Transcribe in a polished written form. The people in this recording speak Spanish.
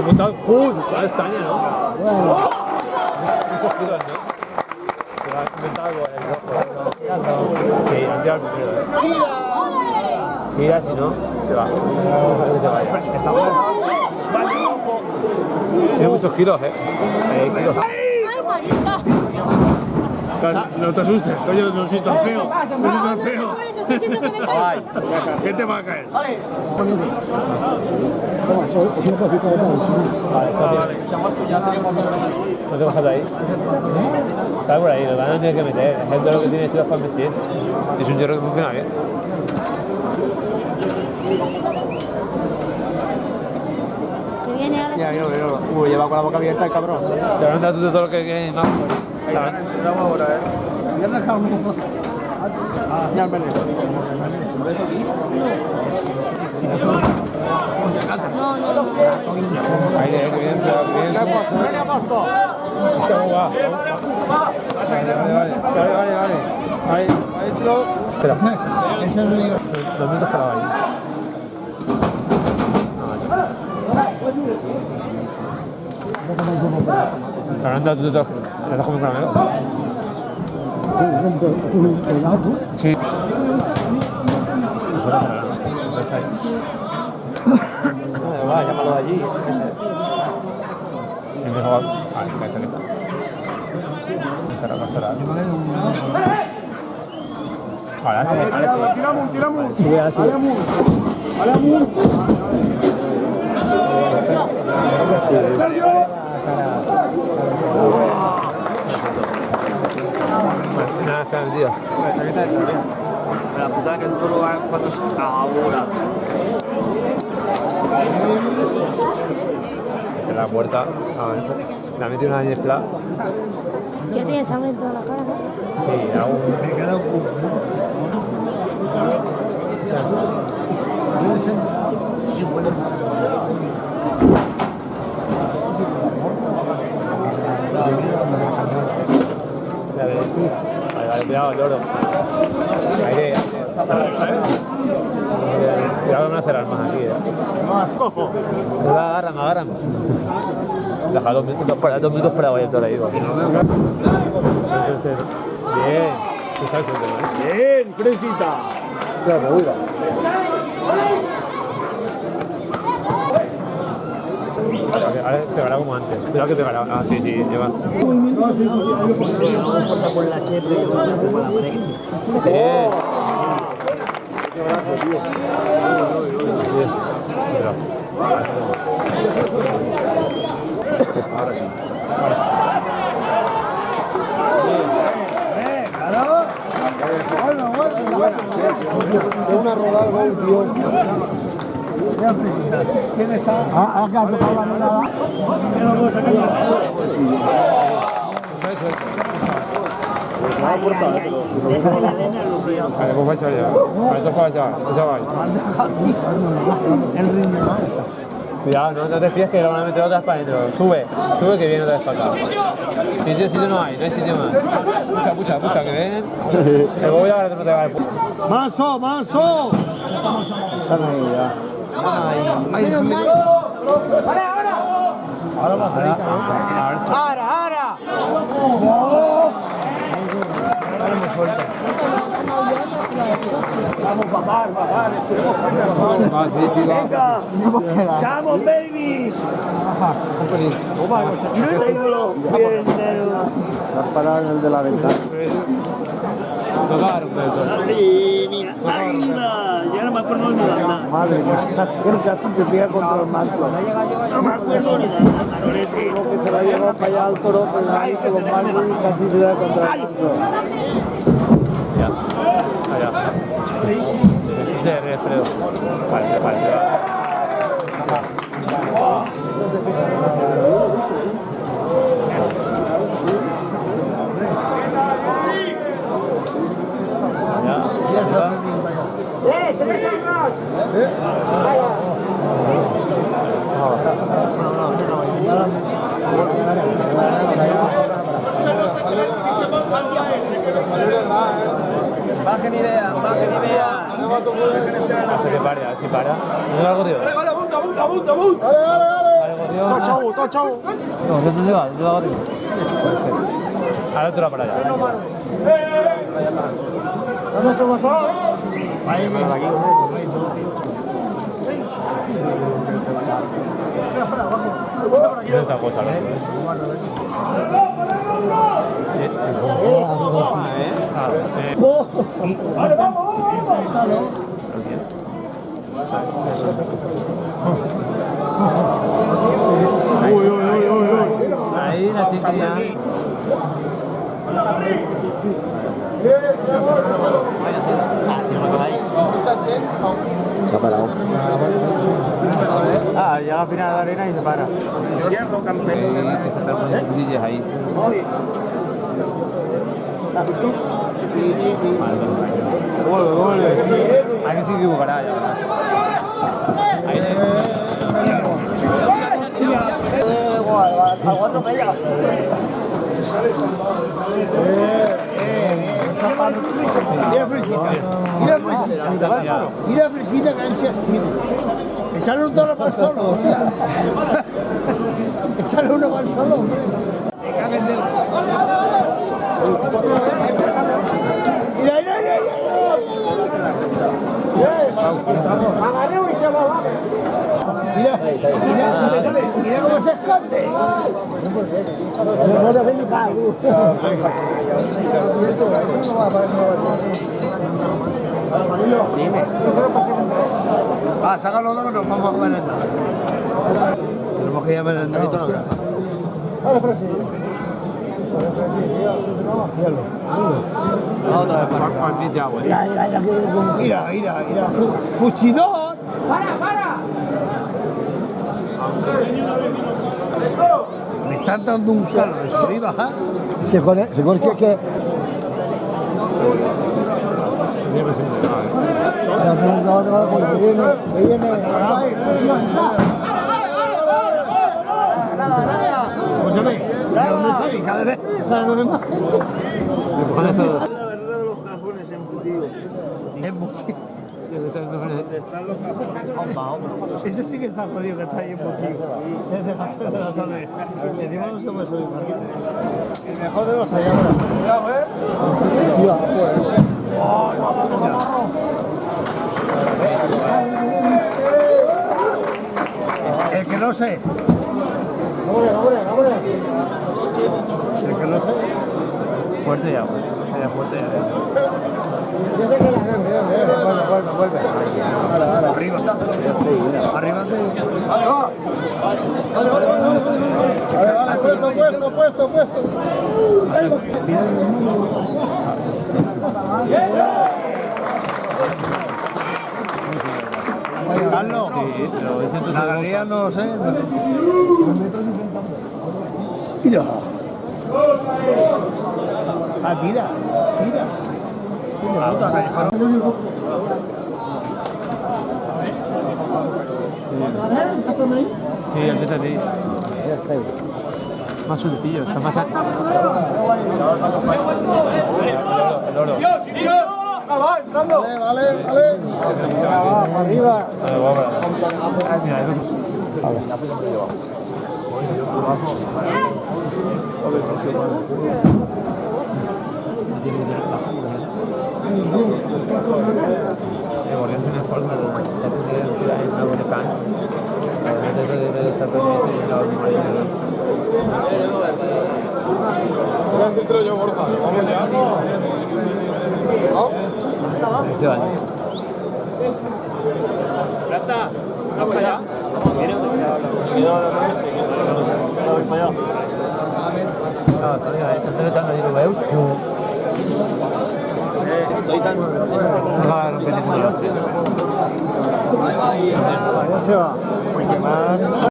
El montado, la estaña, ¿no? Bueno. Muchos kilos, ¿no? Se va a inventar algo el rojo. Sí, no tira el primero, ¿eh? Gira, si no, se va. Que se vaya. Tiene muchos kilos, ¿eh? Kilos. No te asustes, coño, no soy tan feo. No soy tan feo. Ay. ¿Qué te va a caer? Vale, no te bajas de ahí. Está por ahí, lo van a tener que meter. Es todo lo que tiene estilos para meter. Y es un hierro que funciona bien. Que viene ahora. Ya, yo. Lleva con la boca abierta el cabrón. Te van a dar tú todo lo que quieres más. Empezamos ahora, ¿eh? Ya me dejado un poco. Ya me No. Ahí, que viene, que viene. Venga, Pasto. Vale. Ahí, adentro. Espera. Ese es el lío. 2 minutos para ahí. Fernanda, ¿tú te estás comiendo caramelo? Sí. Va, llámalo de allí. Es mejor. Ah, esa chaqueta. Cerrar. Ahora sí. Tiramos. Sube así. Nada, está metido. La puta que solo va cuando se ahora. En la puerta, la metí una niebla. Ya tiene sangre en toda la cara, ¿no? Sí, aún. Me queda un cubo. Vale, cuidado, el loro. Aire. Cuidado, no hacer armas aquí, Agarran. Deja 2 minutos para 2 minutos para vaya todo ahí. Bien. Bien, fresita. Ahora pegará como antes. Cuidado que pegará. Ah, sí, lleva. Con la chepe y yo con la pared. Bien. Ahora sí. Una rodada, tío. ¿Quién está? Acá ha tocado la monada. Vale, pues vais allá. Vale, tú vas allá. El ritmo. Cuidado, no te fíes que lo van a meter otras para adentro. Sube que viene otra vez para acá. Sitio no hay sitio más. Pucha, que ven. El voy a agarrar, no te va a dar. ¡Maso! Están ahí ya. Ahora va a salir. ¡Ara! Vamos, bajar, esperemos que venga. ¡Vamos, babies! Téngalo bien, Se ha parado en el de la ventana. Tocar, pero. ¡Arriba! Ya no me acuerdo ni de nada. Madre mía, el gato te pega contra el manto. No me acuerdo ni de nada, Manolete. Lo que se la llevó para allá al toro, pues ahí con los manos y casi se da contra el manto. Allá. Sí, Alfredo. Vale. ¿Tenés arroz? Bajen idea. Hace que pare, a ver si para. ¿No es algo, tío? Vale, apunta. Algo, 또 차오. 어쨌든 내가 안 들어가가지고. 알았더라 말아야. 이랬다고 잘해. Ahí la chica ya. Ah, llega al final de la arena y se para. Cierto, campeón. Que se están poniendo DJs ahí. Ahí sí que jugará ya. Mira fresita que ansias tiene. Echarle un dólar para el solo, hostia. Echarle uno para el solo. Mira, mira, mira. Mira cómo se esconde. No te ven ni cago. Ah, saca los dos que nos vamos a merendar. Tenemos que ir a merendar. Otra vez para el pinche agua. Mira. Fuchidor. ¡Para! Me están dando un calor, se ve bajar. Se corre que... Los cajones embutidos. ¿Dónde están los cajones? Ese sí que está jodido, que está ahí embutido. Desde las 3 de la tarde. Encima no se puede subir. El mejor de los talladores. Cuidado, El que no sé. El que no sé. Fuerte ya, fuerte ya. Vuelve. Arriba. Arriba. Vale. Puesto. Carlos, la galería no lo sé. Mira. Ah, tira. Sí, el que está ahí. Más sueltillo, está más... El oro. Va, entrando. Vale. Va, arriba. Mira, tiene forma de una buena cancha. Yo, Borja, vamos ya. Se va. Plaza, ¿vamos para allá? ¿Viene? Voy para allá. Estoy tan... Se va.